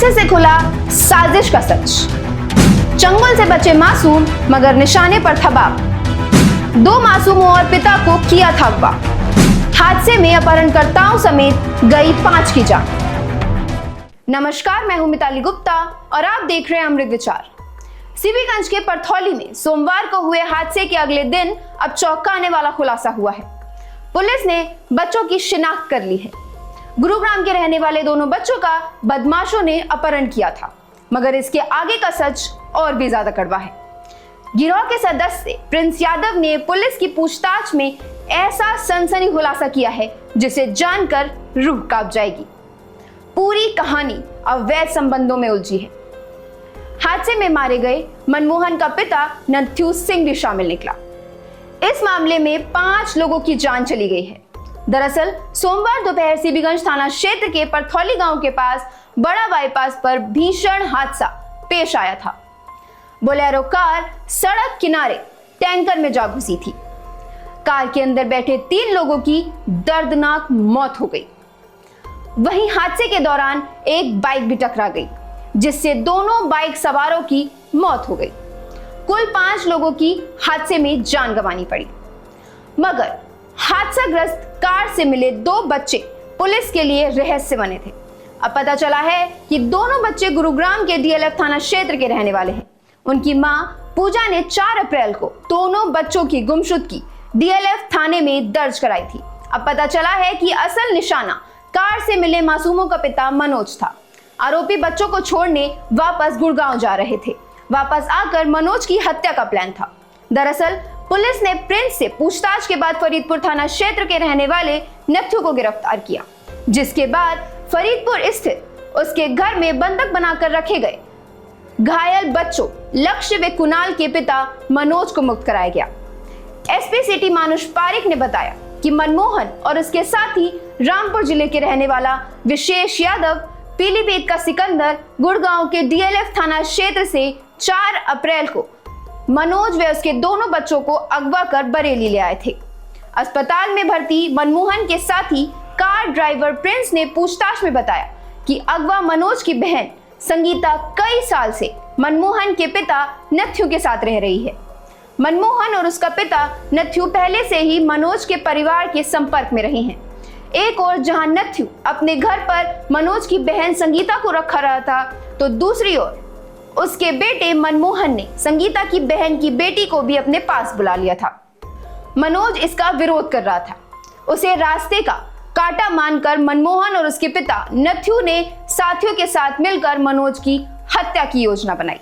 हादसे से खुला साजिश का सच। चंगुल से बचे मासूम मगर निशाने पर था बाप। 2 मासूमों और पिता को किया था अगवा। हादसे में अपहरणकर्ताओं समेत गई 5 की जान। नमस्कार, मैं हूं मिताली गुप्ता और आप देख रहे हैं अमृत विचार। सीबीगंज के परथौली में सोमवार को हुए हादसे के अगले दिन अब चौंकाने वाला खुलासा हुआ है। पुलिस ने बच्चों की शिनाख्त कर ली है। गुरुग्राम के रहने वाले दोनों बच्चों का बदमाशों ने अपहरण किया था, मगर इसके आगे का सच और भी ज्यादा कड़वा है। गिरोह के सदस्य प्रिंस यादव ने पुलिस की पूछताछ में ऐसा सनसनी खुलासा किया है जिसे जानकर रूह कांप जाएगी। पूरी कहानी अवैध संबंधों में उलझी है। हादसे में मारे गए मनमोहन का पिता नथ्यू सिंह भी शामिल निकला। इस मामले में 5 लोगों की जान चली गई है। दरअसल सोमवार दोपहर सीबीगंज थाना क्षेत्र के परथौली गांव के पास बड़ा बाईपास पर भीषण हादसा पेश आया था। बोलेरो कार सड़क किनारे टैंकर में जा घुसी थी। कार के अंदर बैठे 3 लोगों की दर्दनाक मौत हो गई। वहीं हादसे के दौरान एक बाइक भी टकरा गई, जिससे दोनों बाइक सवारों की मौत हो गई। कुल 5 लोगों की हादसे में जान गंवानी पड़ी, मगर हादसाग्रस्त कार से मिले 2 बच्चे पुलिस के लिए रहस्य बने थे। अब पता चला है कि दोनों बच्चे गुरुग्राम के डीएलएफ थाना क्षेत्र के रहने वाले हैं। उनकी मां पूजा ने 4 अप्रैल को दोनों बच्चों की गुमशुदगी डीएलएफ थाने में दर्ज कराई थी। अब पता चला है कि असल निशाना कार से मिले मासूमों का पिता मनोज था। आरोपी बच्चों को छोड़ने वापस गुड़गांव जा रहे थे। वापस आकर मनोज की हत्या का प्लान था। दरअसल पुलिस ने प्रिंस से पूछताछ के बाद फरीदपुर थाना क्षेत्र के रहने वाले नथ्यू को गिरफ्तार किया, जिसके बाद फरीदपुर स्थित उसके घर में बंधक बनाकर रखे गए घायल बच्चों लक्ष्य व कुणाल के पिता मनोज को मुक्त कराया गया। एसपी सिटी मानुष पारिक ने बताया कि मनमोहन और उसके साथी रामपुर जिले के रहने वाला विशेष यादव, पीलीभीत का सिकंदर गुड़गांव के डीएलएफ थाना क्षेत्र से 4 अप्रैल को मनोज व उसके दोनों बच्चों को अगवा कर बरेली ले आए थे। अस्पताल में भर्ती मनमोहन के साथी कार ड्राइवर प्रिंस ने पूछताछ में बताया कि अगवा मनोज की बहन संगीता कई साल से मनमोहन के पिता नथ्यू के साथ रह रही है। मनमोहन और उसका पिता नथ्यू पहले से ही मनोज के परिवार के संपर्क में रहे हैं। एक और जहां नथ्यू अपने घर पर मनोज की बहन संगीता को रखा रहा था, तो दूसरी ओर उसके बेटे मनमोहन ने संगीता की बहन की बेटी को भी अपने पास बुला लिया था। मनोज इसका विरोध कर रहा था। उसे रास्ते का कांटा मानकर मनमोहन और उसके पिता नथ्यू ने साथियों के साथ मिलकर मनोज की हत्या की योजना बनाई।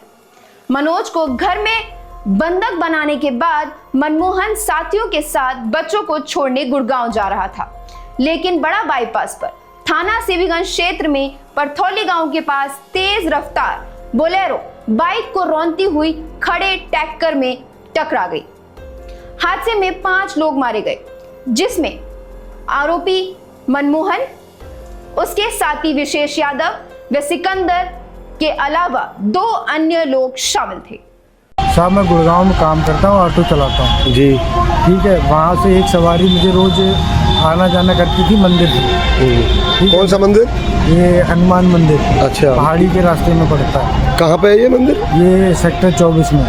मनोज को घर में बंधक बनाने के बाद मनमोहन साथियों के साथ बच्चों को छोड़ने गुड़गांव जा रहा था, लेकिन बड़ा बाईपास पर थाना सीबीगंज क्षेत्र में परथौली गांव के पास तेज रफ्तार बोलेरो बाइक को रौंदती हुई खड़े टैंकर में टकरा गई। हादसे में 5 लोग मारे गए, जिसमें आरोपी मनमोहन, उसके साथी विशेष यादव व सिकंदर के अलावा 2 अन्य लोग शामिल थे। साहब, मैं गुड़गांव में काम करता हूँ, ऑटो चलाता हूँ जी। ठीक है। वहाँ से एक सवारी मुझे रोज आना जाना करती थी मंदिर से। कौन सा मंदिर? ये हनुमान मंदिर। अच्छा। पहाड़ी के रास्ते में पड़ता है। कहाँ पे है ये मंदिर? ये सेक्टर 24 में।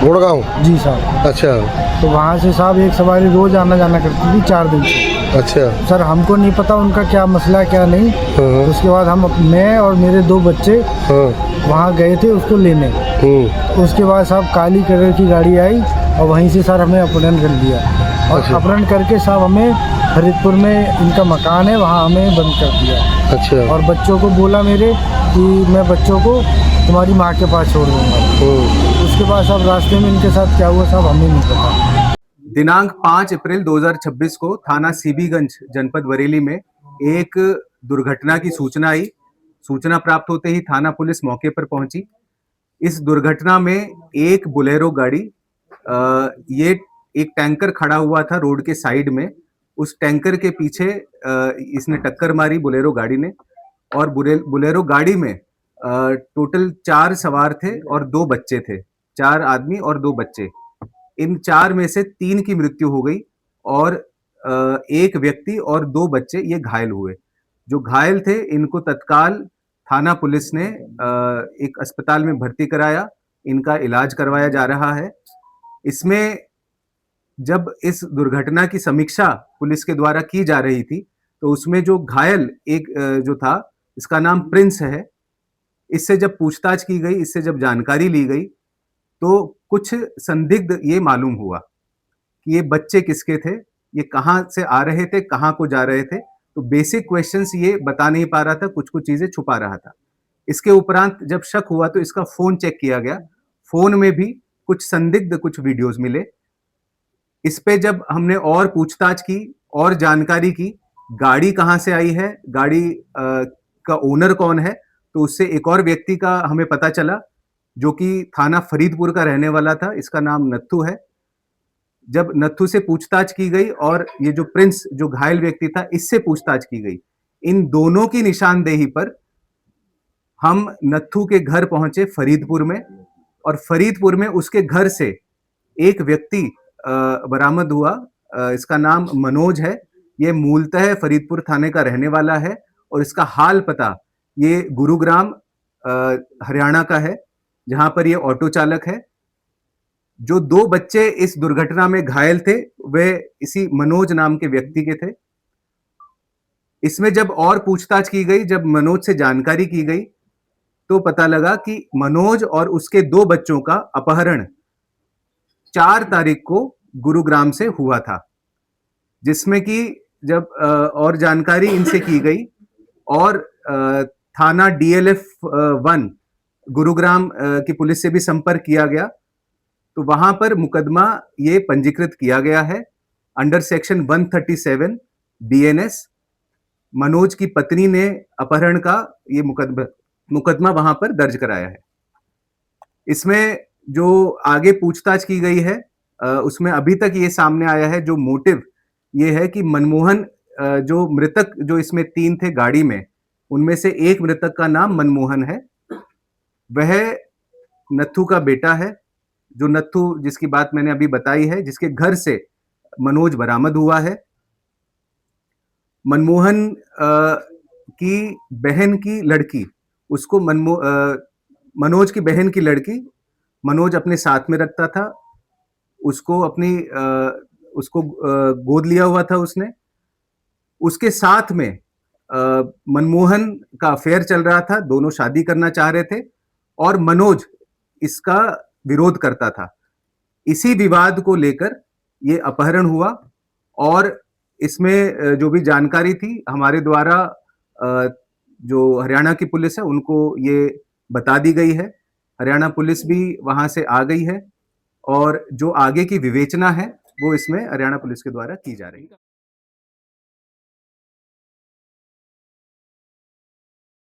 गुड़गांव? जी साहब। अच्छा। तो वहाँ से साहब एक सवारी रोज आना जाना करती थी 4 दिन से। अच्छा सर, हमको नहीं पता उनका क्या मसला है क्या नहीं। उसके बाद मैं और मेरे 2 बच्चे वहाँ गए थे उसको लेने। उसके बाद साहब काली कलर की गाड़ी आई और वहीं से सर हमें अपहरण कर लिया। और अच्छा। अपहरण करके साहब हमें फरीदपुर में इनका मकान है, वहाँ हमें बंद कर दिया। अच्छा। और बच्चों को बोला मेरे कि मैं बच्चों को तुम्हारी माँ के पास छोड़ दूँगा। उसके बाद साहब रास्ते में इनके साथ क्या हुआ साहब हमें नहीं पता। दिनांक 5 अप्रैल 2026 को थाना सीबीगंज जनपद बरेली में एक दुर्घटना की सूचना आई। सूचना प्राप्त होते ही थाना पुलिस मौके पर पहुंची। इस दुर्घटना में एक बोलेरो गाड़ी, ये एक टैंकर खड़ा हुआ था रोड के साइड में, उस टैंकर के पीछे इसने टक्कर मारी बोलेरो गाड़ी ने। और बोलेरो गाड़ी में टोटल 4 सवार थे और 2 बच्चे थे। 4 आदमी और 2 बच्चे। इन 4 में से 3 की मृत्यु हो गई और 1 व्यक्ति और 2 बच्चे ये घायल हुए। जो घायल थे इनको तत्काल थाना पुलिस ने एक अस्पताल में भर्ती कराया, इनका इलाज करवाया जा रहा है। इसमें जब इस दुर्घटना की समीक्षा पुलिस के द्वारा की जा रही थी, तो उसमें जो घायल एक जो था, इसका नाम प्रिंस है। इससे जब पूछताछ की गई, इससे जब जानकारी ली गई, तो कुछ संदिग्ध ये मालूम हुआ कि ये बच्चे किसके थे, ये कहाँ से आ रहे थे, कहाँ को जा रहे थे। तो बेसिक क्वेश्चंस ये बता नहीं पा रहा था, कुछ-कुछ चीजें छुपा रहा था। इसके उपरांत जब शक हुआ तो इसका फ़ोन चेक किया गया। फ़ोन में भी कुछ संदिग्ध कुछ वीडियोज़ मिले। इस पे जब हमने और पूछताछ की और जानकारी की, गाड़ी कहाँ से आई है, गाड़ी का ओनर कौन है, तो उससे एक और व्यक्ति का हमें पता चला, जो कि थाना फरीदपुर का रहने वाला था। इसका नाम नत्थू है। जब नत्थू से पूछताछ की गई और ये जो प्रिंस जो घायल व्यक्ति था, इससे पूछताछ की गई। इन दोनों की निशानदेही पर हम नत्थू के घर पहुंचे फरीदपुर में, और फरीदपुर में उसके घर से एक व्यक्ति बरामद हुआ। इसका नाम मनोज है। ये मूलतः फरीदपुर थाने का रहने वाला है और इसका हाल पता ये गुरुग्राम हरियाणा का है, जहां पर ये ऑटो चालक है। जो 2 बच्चे इस दुर्घटना में घायल थे, वे इसी मनोज नाम के व्यक्ति के थे। इसमें जब और पूछताछ की गई, जब मनोज से जानकारी की गई, तो पता लगा कि मनोज और उसके 2 बच्चों का अपहरण 4 तारीख को गुरुग्राम से हुआ था, जिसमें कि जब और जानकारी इनसे की गई और थाना DLF 1 गुरुग्राम की पुलिस से भी संपर्क किया गया, तो वहां पर मुकदमा ये पंजीकृत किया गया है अंडर सेक्शन 137 BNS। मनोज की पत्नी ने अपहरण का ये मुकदमा वहां पर दर्ज कराया है। इसमें जो आगे पूछताछ की गई है, उसमें अभी तक ये सामने आया है, जो मोटिव ये है कि मनमोहन, जो मृतक जो इसमें 3 थे गाड़ी में, उनमें से एक मृतक का नाम मनमोहन है। वह नत्थू का बेटा है, जो नत्थू जिसकी बात मैंने अभी बताई है, जिसके घर से मनोज बरामद हुआ है। मनमोहन की बहन की लड़की, उसको मनोज की बहन की लड़की मनोज अपने साथ में रखता था। उसको उसको गोद लिया हुआ था उसने। उसके साथ में मनमोहन का अफेयर चल रहा था, दोनों शादी करना चाह रहे थे और मनोज इसका विरोध करता था। इसी विवाद को लेकर ये अपहरण हुआ और इसमें जो भी जानकारी थी हमारे द्वारा, जो हरियाणा की पुलिस है उनको ये बता दी गई है। हरियाणा पुलिस भी वहां से आ गई है और जो आगे की विवेचना है वो इसमें हरियाणा पुलिस के द्वारा की जा रही है।